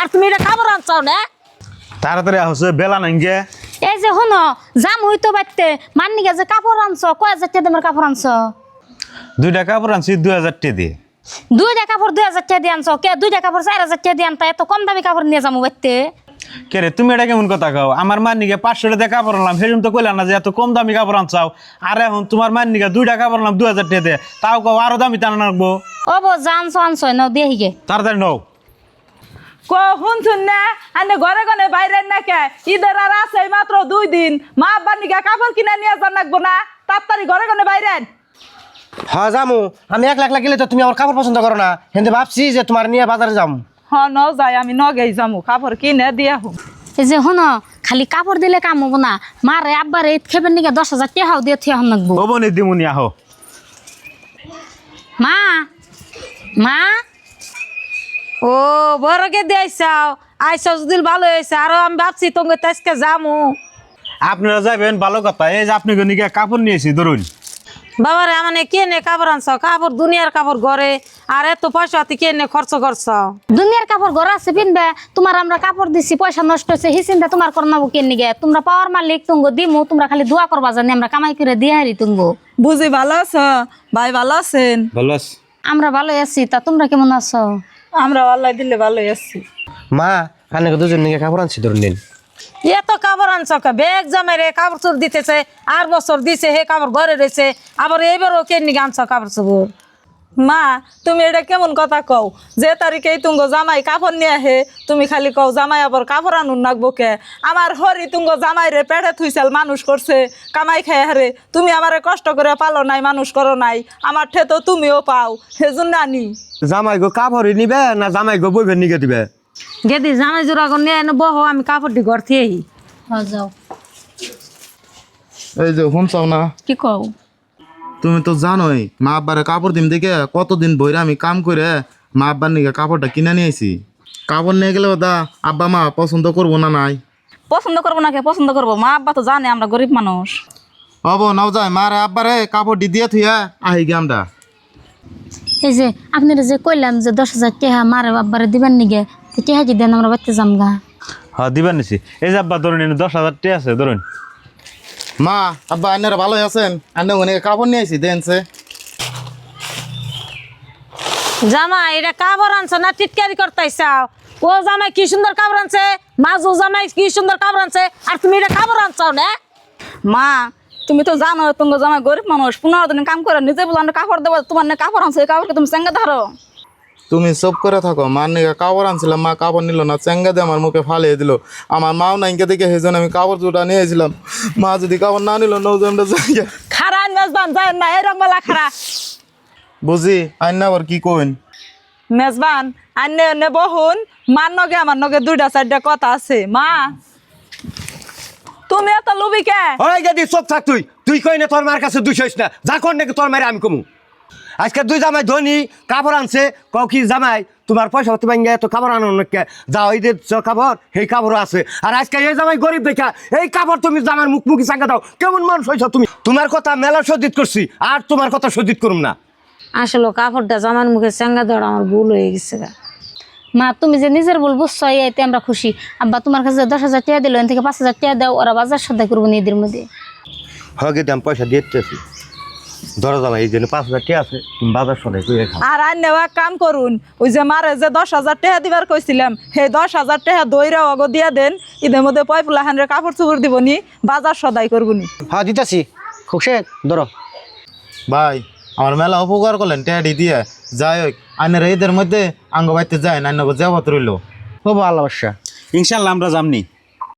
আর তুমি এটা কাপড় আনছাও না তাড়াতাড়ি হচ্ছে বেলা নাই গে এই যে শুনো জাম হইতো বাইতে মান্নি যে কাপড় আনছো কয় হাজার টাকা দামের কাপড় আনছো 2টা কাপড় আনছি 2000 টাকা দিয়ে 2টা কাপড় 2000 টাকা দিয়ে আনছো কে 2টা কাপড় 4000 টাকা দিয়ে আনতা এত কম দামি কাপড় নিয়ে যাবো বাইতে কে রে তুমি এটা কেমন কথা কও আমার মান্নিকে 500 টাকা কাপড় আনলাম সেরকম তো কইলা না যে এত কম দামি কাপড় আনছাও আর এখন তোমার মান্নিকে 2টা কাপড় আনলাম 2000 টাকা দিয়ে তাও কও আরো দামি টানা রাখবো ও বো জানছো আনছো নাও দিয়ে হিগে তাড়াতাড়ি নাও শুনছুন না আনে ঘরে ঘরে বাইরে না কে ঈদের আর আছে মাত্র 2 দিন মা আব্বার নিগা কাপড় কিনে নিয়ে যান লাগবো না তাড়াতাড়ি ঘরে ঘরে বাইরে হ্যাঁ যামু আমি 1 লাখ গেলে তো তুমি আমার কাপড় পছন্দ করো না কিন্তু ভাবছি যে তোমার নিয়ে বাজারে যাম ন যাই আমি নগেই যামু কাপড় কিনে দিয়া হোক এই যে শুনো খালি কাপড় দিলে কাম হবো না মারে আব্বারে ঈদ খেবেন নিকে 10,000 টাকাও দিয়ে থিয়া হন লাগবো ও বনে দিমুনি আহো মা মা ও বড়কে দিয়েছাও আইসাও যদি ভালো হয়েছে আরো আমি ভাবছি তোমাকে আজকে যামু আপনারা যাবেন ভালো কথা এই যে আপনি গনিকে কাপড় নিয়েছি ধরুন বাবারে মানে কেনে কাপড় আনছ কাপড় দুনিয়ার কাপড় ঘরে আর এত পয়সা তুই কেনে খরচ করছ দুনিয়ার কাপড় ঘর আছে পিনবে তোমার আমরা কাপড় দিছি পয়সা নষ্ট হয়েছে হিসিনটা তোমার করনাবো কেন নিগে তোমরা পাওয়ার মালিক তুঙ্গ দিমু তোমরা খালি দোয়া করবা জানি আমরা কামাই করে দিয়ে হারি তুঙ্গ বুঝি ভালো আছ ভাই ভালো আছেন ভালো আছে আমরা ভালোই আছি তা তোমরা কেমন আছো আমরা আল্লাহ দিলে ভালোই আছি মা কানে দুজন নিয়ে কাপড় আনছি ধরুন দিন এত কাপড় আনছ বেগ জামাই রে কাপড় চোর দিতেছে আর বছর দিছে হে কাপড় ঘরে রয়েছে আবার এইবারও কেন নিগে আনছ কাপড় চোর মা তুমি এটা কেমন কথা কও যে তারিখে তুঙ্গ জামাই কাপড় নিয়ে আহে তুমি খালি কও জামাই আবার কাপড় আনুন নাকবো কে আমার হরি তুঙ্গ জামাই রে পেটে থুইছাল মানুষ করছে কামাই খায় হারে তুমি আমারে কষ্ট করে পালো নাই মানুষ করো নাই আমার ঠে তো তুমিও পাও সেজন্য আনি জামাই গো কাপড় নিবে না জামাই গো বইবে নিকে দিবে গেদি জামাই জোড়া করে নিয়ে এনে বহ আমি কাপড়টি ঘর থেকে যাও এই যে শুনছাও না কি কও তুমি তো জানোই মা আব্বারে কাপড় দিম দেখে কতদিন বইরে আমি কাম করে মা আব্বার নিকে কাপড়টা কিনে নিয়েছি কাপড় নিয়ে গেলে দা আব্বা মা পছন্দ করবো না নাই পছন্দ করবো না কে পছন্দ করবো মা আব্বা তো জানে আমরা গরিব মানুষ হবো নাও যায় মারে আব্বারে কাপড়টি দিয়ে থুয়া আহি গে আমরা এই যে আপনারা যে কইলাম যে 10,000 টাকা মারে আব্বারে দিবেন নিগে টাকা কি দেন আমরা বাইতে যামগা হ্যাঁ দিবেন নিছি এই যে আব্বা ধরুন 10,000 টাকা আছে ধরুন মা আব্বা আইনারা ভালোই আছেন আইনে ওখানে কাপড় নিয়ে আইছি দেনছে জামাই এটা কাপড় আনছো না টিটকারি করতেছাও ও জামাই কি সুন্দর কাপড় আনছে মাজু জামাই কি সুন্দর কাপড় আনছে আর তুমি এটা কাপড় আনছো না মা তুমি তো জানো তোমার জামাই গরিব মানুষ 15 দিন কাম করে নিজে বলে কাপড় দেবো তোমার না কাপড় আনছো এই কাপড়কে তুমি চেঙ্গা ধরো তুমি সব করে থাকো মার নিকে কাপড় আনছিলাম মা কাপড় নিল না চেঙ্গা দিয়ে আমার মুখে ফালিয়ে দিল আমার মাও নাইকে দেখে সেই জন্য আমি কাপড় দুটা নিয়েছিলাম মা যদি কাপড় না নিল নৌজনটা জায়গা খারা মেজবান যায় না এই রংবালা খারা বুঝি আইন আবার কি কইন মেজবান আন্নে নে বহুন মান নগে আমার নগে 2টা 4টা কথা আছে মা তুমি এত লুবি কে ওই গেদি চুপ থাক তুই তুই কই না তোর মার কাছে দুইছস না যা কোন নাকি তোর মারে আমি কমু আজকে দুই জামাই ধনী কাপড় আনছে কও কি জামাই তোমার পয়সা হতে ভাঙ্গে তো কাপড় আনো না কে যাও এই যে কাপড় সেই কাপড় আছে আর আজকে এই জামাই গরিব দেখা এই কাপড় তুমি জামার মুখি চাঙ্গা দাও কেমন মানুষ হইছ তুমি তোমার কথা মেলা সদিত করছি আর তোমার কথা সদিত করুম না আসলে কাপড়টা জামার মুখে চেঙ্গা দেওয়া আমার ভুল হয়ে গেছে মা তুমি যে নিজের বল বুঝছো এতে আমরা খুশি আব্বা তোমার কাছে 10,000 টাকা দিল এন থেকে 5,000 টাকা দাও ওরা বাজার সদাই করবো নিজেদের মধ্যে হগে দাম পয়সা দিতেছি ধরো জামাই এই জন্য 5,000 টাকা আছে তুমি বাজার সদাই করে খাও আর আন্নে এক কাম করুন ওই যে মারে যে 10,000 টাকা দিবার কইছিলাম সেই 10,000 টাকা দইরা অগো দিয়া দেন ঈদের মধ্যে পয়পুলা হানরে কাপড় চুপড় দিবনি বাজার সদাই করবনি হ্যাঁ দিতেছি খুশি ধরো ভাই আমার মেলা উপকার করলেন ট্যাডি দিয়ে যাই হোক আইনের ঈদের মধ্যে আঙ্গ বাইতে যায় না যাবত রইল খুব ভালোবাসা ইনশাআল্লাহ আমরা যামনি